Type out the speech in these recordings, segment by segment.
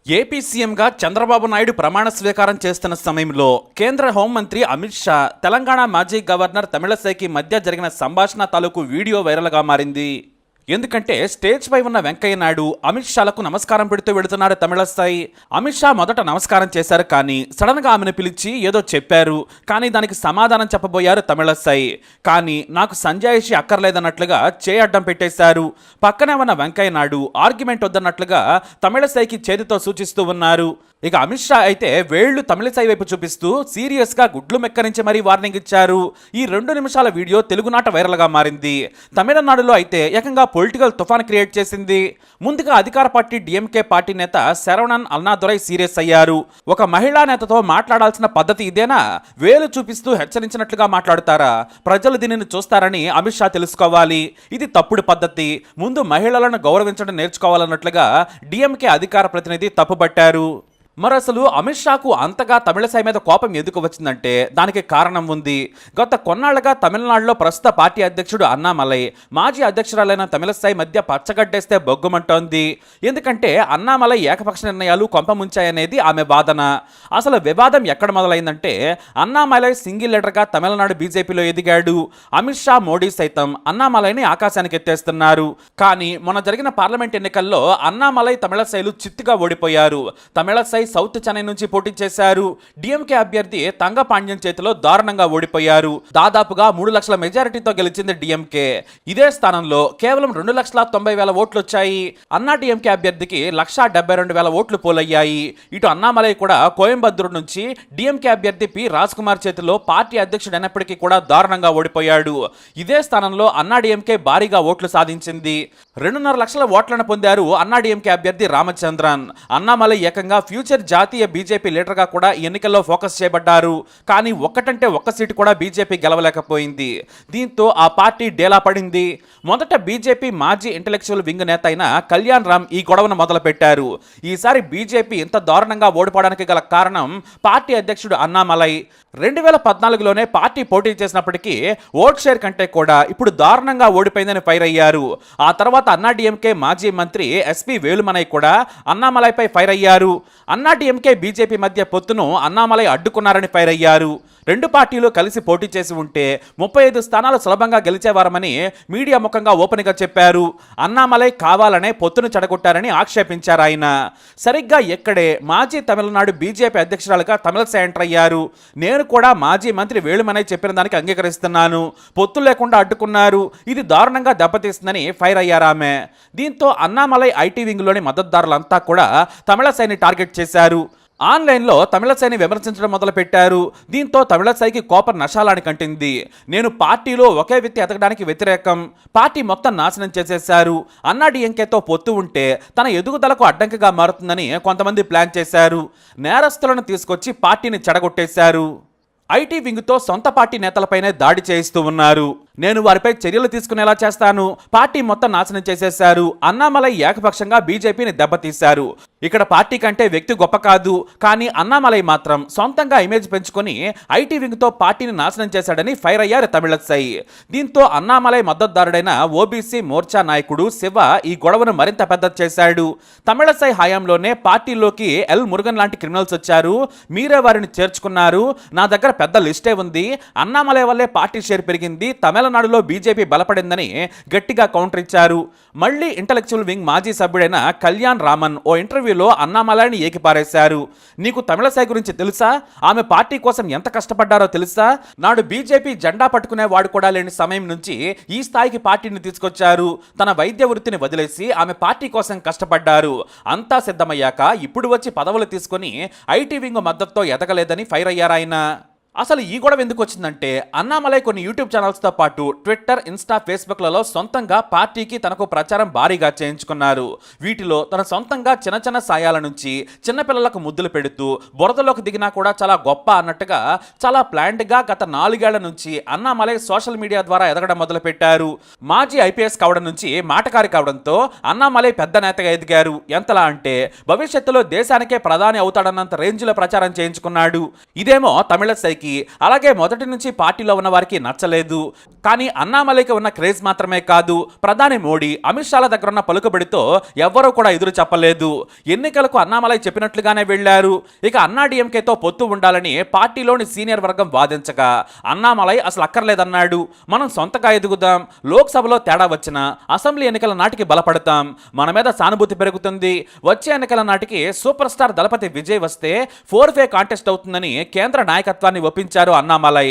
AP సీఎంగా చంద్రబాబు నాయుడు ప్రమాణ స్వీకారం చేస్తున్న సమయంలో కేంద్ర హోంమంత్రి అమిత్ షా, తెలంగాణ మాజీ గవర్నర్ తమిళసైకి మధ్య జరిగిన సంభాషణ తాలూకు వీడియో వైరల్గా మారింది. ఎందుకంటే స్టేజ్ పై ఉన్న వెంకయ్య నాయుడు అమిత్ షాలకు నమస్కారం పెడుతూ వెళుతున్నాడు తమిళసై. అమిత్ షా మొదట నమస్కారం చేశారు, కానీ సడన్ గా ఆమెను పిలిచి ఏదో చెప్పారు, కానీ దానికి సమాధానం చెప్పబోయారు తమిళసై. కానీ నాకు సంజాయిషి అక్కర్లేదన్నట్లుగా చేయి అడ్డం పెట్టేశారు. పక్కనే ఉన్న వెంకయ్య నాయుడు ఆర్గ్యుమెంట్ వద్దన్నట్లుగా తమిళసైకి చేతితో సూచిస్తూ ఉన్నారు. ఇక అమిత్ షా అయితే వేళ్లు తమిళసై వైపు చూపిస్తూ సీరియస్ గా గుడ్లు మెక్కరించి మరీ వార్నింగ్ ఇచ్చారు. ఈ 2 నిమిషాల వీడియో తెలుగునాట వైరల్ గా మారింది. తమిళనాడులో అయితే ఏకంగా పొలిటికల్ తుఫాన్ క్రియేట్ చేసింది. ముందుగా అధికార పార్టీ డిఎంకే పార్టీ నేత శరవణన్ అన్నాదురై సీరియస్ అయ్యారు. ఒక మహిళా నేతతో మాట్లాడాల్సిన పద్ధతి ఇదేనా? వేలు చూపిస్తూ హెచ్చరించినట్లుగా మాట్లాడుతారా? ప్రజలు దీనిని చూస్తారని అమిత్ షా తెలుసుకోవాలి. ఇది తప్పుడు పద్ధతి. ముందు మహిళలను గౌరవించడం నేర్చుకోవాలన్నట్లుగా డిఎంకే అధికార ప్రతినిధి తప్పుపట్టారు. మరి అసలు అమిత్ షాకు అంతగా తమిళసై మీద కోపం ఎందుకు వచ్చిందంటే దానికి కారణం ఉంది. గత కొన్నాళ్లుగా తమిళనాడులో ప్రస్తుత పార్టీ అధ్యక్షుడు అన్నామలై, మాజీ అధ్యక్షురాలైన తమిళసై మధ్య పచ్చగడ్డేస్తే బొగ్గుమంటోంది. ఎందుకంటే అన్నామలై ఏకపక్ష నిర్ణయాలు కొంపముంచాయనేది ఆమె వాదన. అసలు వివాదం ఎక్కడ మొదలైందంటే అన్నామలై సింగిల్ లీడర్గా తమిళనాడు బీజేపీలో ఎదిగాడు. అమిత్ షా, మోడీ సైతం అన్నామలైని ఆకాశానికి ఎత్తేస్తున్నారు. కానీ మొన్న జరిగిన పార్లమెంట్ ఎన్నికల్లో అన్నామలై, తమిళసైలు చిత్తుగా ఓడిపోయారు. తమిళసై సౌత్ చెన్నై నుంచి పోటీ చేశారు. డిఎంకే అభ్యర్థి తంగపాండ్యం చేతిలో దారుణంగా ఓడిపోయారు. దాదాపుగా 3 లక్షల మెజారిటీతో గెలిచింది డిఎంకే. ఇదే స్థానంలో కేవలం 2,90,000 ఓట్లు వచ్చాయి. అన్నా డిఎంకే అభ్యర్థికి 1,72,000 ఓట్లు పోలయ్యాయి. ఇటు అన్నామలై కూడా కోయంబత్తూరు నుంచి డిఎంకే అభ్యర్థి పి రాజ్ కుమార్ చేతిలో పార్టీ అధ్యక్షుడు అయినప్పటికీ కూడా దారుణంగా ఓడిపోయాడు. ఇదే స్థానంలో అన్నా డిఎంకే భారీగా ఓట్లు సాధించింది. 2.5 లక్షల ఓట్లను పొందారు అన్నా డిఎంకే అభ్యర్థి రామచంద్రన్. అన్నామలై ఏకంగా ఫ్యూచర్ జాతీయ బీజేపీ లీడర్గా కూడా ఎన్నికల్లో ఫోకస్ చేయబడ్డారు. కానీ ఒక్కటంటే ఒక్క సీటు కూడా బీజేపీ గెలవలేకపోయింది. దీంతో ఆ పార్టీ డేలా పడింది. మొదట బీజేపీ మాజీ ఇంటెలెక్చువల్ వింగ్ నేత అయిన కళ్యాణ్ రామ్ ఈ గొడవను మొదలుపెట్టారు. ఈసారి బీజేపీ ఇంత దారుణంగా ఓడిపోవడానికి గల కారణం పార్టీ అధ్యక్షుడు అన్నామలై. 2014లోనే పార్టీ పోటీ చేసినప్పటికీ ఓట్ షేర్ కంటే కూడా ఇప్పుడు దారుణంగా ఓడిపోయిందని ఫైర్ అయ్యారు. ఆ తర్వాత అన్నా డిఎంకే మాజీ మంత్రి ఎస్పీ వేలుమనై కూడా అన్నామలైపై ఫైర్ అయ్యారు. అన్నా డిఎంకే బీజేపీ మధ్య పొత్తును అన్నామలై అడ్డుకున్నారని ఫైర్ అయ్యారు. 2 పార్టీలు కలిసి పోటీ చేసి ఉంటే 35 స్థానాలు సులభంగా గెలిచేవారమని మీడియా ముఖంగా ఓపెన్గా చెప్పారు. అన్నామలై కావాలనే పొత్తును చెడగొట్టారని ఆక్షేపించారు ఆయన. సరిగ్గా ఎక్కడే మాజీ తమిళనాడు బీజేపీ అధ్యక్షురాలుగా తమిళసై ఎంటర్ అయ్యారు. నేను కూడా మాజీ మంత్రి వేలుమనై చెప్పిన దానికి అంగీకరిస్తున్నాను. పొత్తు లేకుండా అడ్డుకున్నారు. ఇది దారుణంగా దెబ్బతీస్తుందని ఫైర్ అయ్యారామె. దీంతో అన్నామలై ఐటీ వింగ్లోని మద్దతుదారులంతా కూడా తమిళసైని టార్గెట్ చేశారు. ఆన్లైన్లో తమిళసైని విమర్శించడం మొదలుపెట్టారు. దీంతో తమిళసైకి కోపం నశాలానికి అంటింది. నేను పార్టీలో ఒకే వ్యక్తి ఎదగడానికి వ్యతిరేకం, పార్టీ మొత్తం నాశనం చేసేశారు. అన్నా డిఎంకేతో పొత్తు ఉంటే తన ఎదుగుదలకు అడ్డంకిగా మారుతుందని కొంతమంది ప్లాన్ చేశారు. నేరస్తులను తీసుకొచ్చి పార్టీని చెడగొట్టేశారు. ఐటీ వింగ్తో సొంత పార్టీ నేతలపైనే దాడి చేయిస్తూ ఉన్నారు. నేను వారిపై చర్యలు తీసుకునేలా చేస్తాను. పార్టీ మొత్తం నాశనం చేసేశారు. అన్నామలై ఏకపక్షంగా బీజేపీని దెబ్బతీశారు. ఇక్కడ పార్టీ కంటే వ్యక్తి గొప్ప కాదు, కానీ అన్నామలై మాత్రం సొంతంగా ఇమేజ్ పెంచుకొని ఐటీ వింగ్తో పార్టీని నాశనం చేశాడని ఫైర్ అయ్యారు తమిళసై. దీంతో అన్నామలై మద్దతుదారుడైన ఓబీసీ మోర్చా నాయకుడు శివ ఈ గొడవను మరింత పెద్ద చేశాడు. తమిళసై హయాంలోనే పార్టీలోకి ఎల్ మురుగన్ లాంటి క్రిమినల్స్ వచ్చారు. మీరే వారిని చేర్చుకున్నారు. నా దగ్గర పెద్ద లిస్టే ఉంది. అన్నామలై వల్లే పార్టీ షేర్ పెరిగింది. తమిళనాడులో బీజేపీ బలపడిందని గట్టిగా కౌంటర్ ఇచ్చారు. మళ్లీ ఇంటెలెక్చువల్ వింగ్ మాజీ సభ్యుడైన కళ్యాణ్ రామన్ ఓ ఇంటర్వ్యూలో అన్నామలైని ఏకిపారేశారు. నీకు తమిళసై గురించి తెలుసా? ఆమె పార్టీ కోసం ఎంత కష్టపడ్డారో తెలుసా? నాడు బీజేపీ జెండా పట్టుకునే వాడు కూడా లేని సమయం నుంచి ఈ స్థాయికి పార్టీని తీసుకొచ్చారు. తన వైద్య వృత్తిని వదిలేసి ఆమె పార్టీ కోసం కష్టపడ్డారు. అంతా సిద్ధమయ్యాక ఇప్పుడు వచ్చి పదవులు తీసుకొని ఐటీ వింగ్ మద్దతుతో ఎదగలేదని ఫైర్ అయ్యారాయన. అసలు ఈ గొడవ ఎందుకు వచ్చిందంటే అన్నామలై కొన్ని యూట్యూబ్ ఛానల్స్తో పాటు ట్విట్టర్, ఇన్స్టా, ఫేస్బుక్లలో సొంతంగా పార్టీకి తనకు ప్రచారం భారీగా చేయించుకున్నారు. వీటిలో తన సొంతంగా చిన్న చిన్న సాయాల నుంచి చిన్నపిల్లలకు ముద్దులు పెడుతూ బురదలోకి దిగినా కూడా చాలా గొప్ప అన్నట్టుగా చాలా ప్లాంట్గా గత 4 ఏళ్ల నుంచి అన్నామలై సోషల్ మీడియా ద్వారా ఎదగడం మొదలుపెట్టారు. మాజీ ఐపీఎస్ కావడం నుంచి మాటకారి కావడంతో అన్నామలై పెద్ద నేతగా ఎదిగారు. ఎంతలా అంటే భవిష్యత్తులో దేశానికే ప్రధాని అవుతాడన్నంత రేంజ్లో ప్రచారం చేయించుకున్నాడు. ఇదేమో తమిళసై ప్రజలకి అలాగే మొదటి నుంచి పార్టీలో ఉన్న వారికి నచ్చలేదు. కానీ అన్నామలైకి ఉన్న క్రేజ్ మాత్రమే కాదు, ప్రధాని మోడీ అమిత్ షాల దగ్గర ఉన్న పలుకుబడితో ఎవ్వరూ కూడా ఎదురు చెప్పలేదు. ఎన్నికలకు అన్నామలై చెప్పినట్లుగానే వెళ్లారు. ఇక అన్నా డిఎంకేతో పొత్తు ఉండాలని పార్టీలోని సీనియర్ వర్గం వాదించగా అన్నామలై అసలు అక్కర్లేదన్నాడు. మనం సొంతగా ఎదుగుదాం, లోక్సభలో తేడా వచ్చినా అసెంబ్లీ ఎన్నికల నాటికి బలపడతాం, మన మీద సానుభూతి పెరుగుతుంది, వచ్చే ఎన్నికల నాటికి సూపర్ స్టార్ దళపతి విజయ్ వస్తే 4-way కాంటెస్ట్ అవుతుందని కేంద్ర నాయకత్వాన్ని ఒప్పించారు అన్నామలై.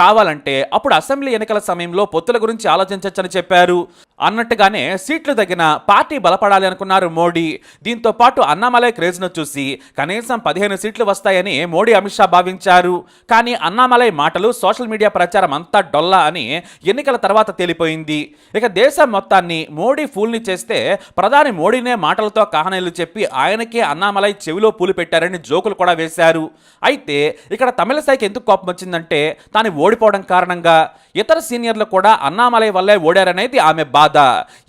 కావాలంటే అప్పుడు అసెంబ్లీ ఎన్నికల సమయంలో పొత్తుల గురించి ఆలోచించొచ్చని చెప్పారు. అన్నట్టుగానే సీట్లు తగిన పార్టీ బలపడాలి అనుకున్నారు మోడీ. దీంతో పాటు అన్నామలై క్రేజ్ను చూసి కనీసం 15 సీట్లు వస్తాయని మోడీ అమిత్ షా భావించారు. కానీ అన్నామలై మాటలు సోషల్ మీడియా ప్రచారం అంతా డొల్లా అని ఎన్నికల తర్వాత తేలిపోయింది. ఇక దేశం మొత్తాన్ని మోడీ ఫూల్ని చేస్తే ప్రధాని మోడీనే మాటలతో కహానీలు చెప్పి ఆయనకే అన్నామలై చెవిలో పూలు పెట్టారని జోకులు కూడా వేశారు. అయితే ఇక్కడ తమిళసైకి ఎందుకు కోపం వచ్చిందంటే తాను ఓడిపోవడం కారణంగా ఇతర సీనియర్లు కూడా అన్నామలై వల్లే ఓడారనేది ఆమె బాధ.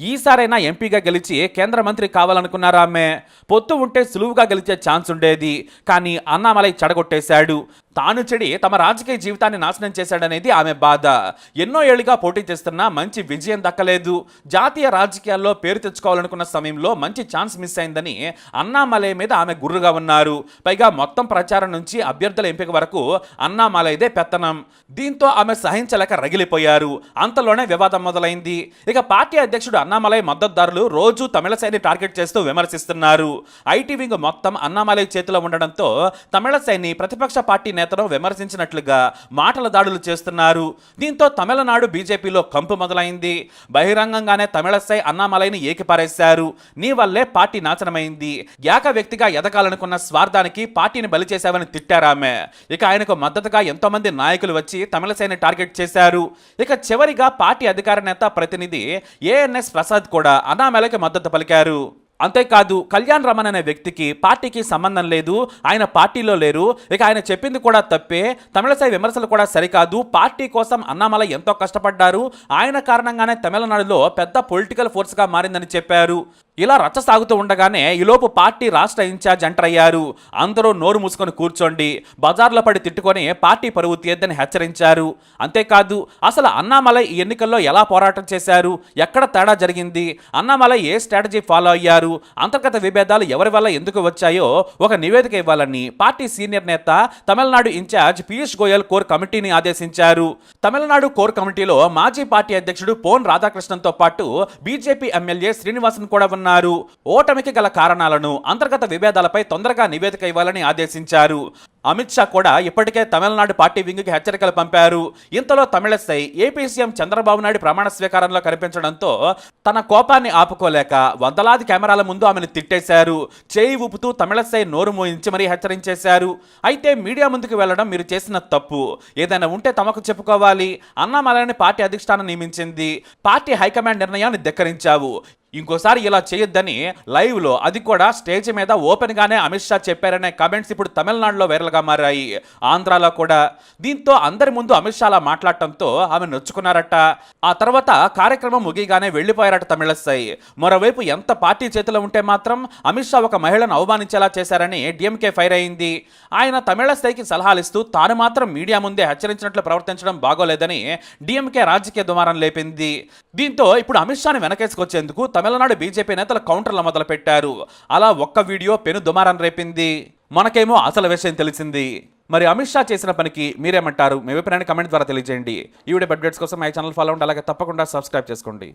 ఈసారైనా ఎంపీగా గెలిచి కేంద్ర మంత్రి కావాలనుకున్నారు ఆమె. పొత్తు ఉంటే సులువుగా గెలిచే ఛాన్స్ ఉండేది, కానీ అన్నామలై చెడగొట్టేశాడు. తాను చెడి తమ రాజకీయ జీవితాన్ని నాశనం చేశాడనేది ఆమె బాధ. ఎన్నో ఏళ్లుగా పోటీ చేస్తున్నా మంచి విజయం దక్కలేదు. జాతీయ రాజకీయాల్లో పేరు తెచ్చుకోవాలనుకున్న సమయంలో మంచి ఛాన్స్ మిస్ అయిందని అన్నామలై మీద ఆమె గుర్రుగా ఉన్నారు. పైగా మొత్తం ప్రచారం నుంచి అభ్యర్థుల ఎంపిక వరకు అన్నామలైదే పెత్తనం. దీంతో ఆమె సహించలేక రగిలిపోయారు. అంతలోనే వివాదం మొదలైంది. ఇక పార్టీ అధ్యక్షుడు అన్నామలై మద్దతుదారులు రోజు తమిళసైని టార్గెట్ చేస్తూ విమర్శిస్తున్నారు. ఐటీ వింగ్ మొత్తం అన్నామలై చేతిలో ఉండడంతో తమిళసైని ప్రతిపక్ష పార్టీ నేతను విమర్శించినట్లుగా మాటల దాడులు చేస్తున్నారు. దీంతో తమిళనాడు బీజేపీలో కంపు మొదలైంది. బహిరంగంగానే తమిళసై అన్నామలైని ఏకిపారేశారు. నీ వల్లే పార్టీ నాశనమైంది, ఏక వ్యక్తిగా ఎదగాలనుకున్న స్వార్థానికి పార్టీని బలి చేశావని తిట్టారామె. ఇక ఆయనకు మద్దతుగా ఎంతో మంది నాయకులు వచ్చి తమిళసైని టార్గెట్ చేశారు. ఇక చివరిగా పార్టీ అధికార నేత ప్రతినిధి ఏఎన్ఎస్ ప్రసాద్ కూడా అన్నామలైకి మద్దతు పలికారు. అంతేకాదు కళ్యాణ్ రమణ్ అనే వ్యక్తికి పార్టీకి సంబంధం లేదు, ఆయన పార్టీలో లేరు, ఇక ఆయన చెప్పింది కూడా తప్పే, తమిళసై విమర్శలు కూడా సరికాదు, పార్టీ కోసం అన్నామలై ఎంతో కష్టపడ్డారు, ఆయన కారణంగానే తమిళనాడులో పెద్ద పొలిటికల్ ఫోర్స్గా మారిందని చెప్పారు. ఇలా రచ్చ సాగుతూ ఉండగానే ఈలోపు పార్టీ రాష్ట్ర ఇన్ఛార్జ్ ఎంటర్ అయ్యారు. అందరూ నోరు మూసుకొని కూర్చోండి, బజార్లో పడి తిట్టుకొని పార్టీ పరువు తీయద్దని హెచ్చరించారు. అంతేకాదు అసలు అన్నామలై ఈ ఎన్నికల్లో ఎలా పోరాటం చేశారు, ఎక్కడ తేడా జరిగింది, అన్నామలై ఏ స్ట్రాటజీ ఫాలో అయ్యారు, అంతర్గత విభేదాలు ఎవరి వల్ల ఎందుకు వచ్చాయో ఒక నివేదిక ఇవ్వాలని పార్టీ సీనియర్ నేత తమిళనాడు ఇన్ఛార్జ్ పీయూష్ గోయల్ కోర్ కమిటీని ఆదేశించారు. తమిళనాడు కోర్ కమిటీలో మాజీ పార్టీ అధ్యక్షుడు పోన్ రాధాకృష్ణన్తో పాటు బీజేపీ ఎమ్మెల్యే శ్రీనివాసన్ కూడా ఉన్నారు. ఓటమికి గల కారణాలను, అంతర్గత విభేదాలపై తొందరగా నివేదిక ఇవ్వాలని ఆదేశించారు. అమిత్ షా కూడా ఇప్పటికే తమిళనాడు పార్టీ వింగ్కి హెచ్చరికలు పంపారు. ఇంతలో తమిళసై ఏపీ సీఎం చంద్రబాబు నాయుడు ప్రమాణ స్వీకారంలో కనిపించడంతో తన కోపాన్ని ఆపుకోలేక వందలాది కెమెరాల ముందు ఆమెను తిట్టేశారు. చేయి ఊపుతూ తమిళసై నోరు మోయించి మరీ హెచ్చరించేశారు. అయితే మీడియా ముందుకు వెళ్లడం మీరు చేసిన తప్పు, ఏదైనా ఉంటే తమకు చెప్పుకోవాలి, అన్నామలైని పార్టీ అధిష్టానం నియమించింది, పార్టీ హైకమాండ్ నిర్ణయాన్ని ధిక్కరించావు, ఇంకోసారి ఇలా చేయొద్దని లైవ్ లో, అది కూడా స్టేజ్ మీద ఓపెన్ గానే అమిత్ షా చెప్పారనే కామెంట్స్ ఇప్పుడు తమిళనాడులో వైరల్ గా మారాయి, ఆంధ్రాలో కూడా. దీంతో అందరి ముందు అమిత్ షా అలా మాట్లాడటంతో ఆమె నొచ్చుకున్నారట. ఆ తర్వాత కార్యక్రమం ముగియగానే వెళ్లిపోయారట తమిళసై. మరోవైపు ఎంత పార్టీ చేతిలో ఉంటే మాత్రం అమిత్ షా ఒక మహిళను అవమానించేలా చేశారని డిఎంకే ఫైర్ అయింది. ఆయన తమిళసైకి సలహాలు ఇస్తూ తాను మాత్రం మీడియా ముందే హెచ్చరించినట్లు ప్రవర్తించడం బాగోలేదని డిఎంకే రాజకీయ దుమారం లేపింది. దీంతో ఇప్పుడు అమిత్ షాని వెనకేసుకొచ్చేందుకు తమిళనాడు బీజేపీ నేతలు కౌంటర్లు మొదలుపెట్టారు. అలా ఒక్క వీడియో పెను దుమారం రేపింది. మనకేమో అసలు విషయం తెలిసింది. మరి అమిత్ షా చేసిన పనికి మీరేమంటారు? మీ అభిప్రాయాన్ని కమెంట్ ద్వారా తెలియజేయండి. ఈ వీడియో అప్డేట్స్ కోసం మై ఛానల్ ఫాలో అవ్వండి, అలాగే తప్పకుండా సబ్స్క్రైబ్ చేసుకోండి.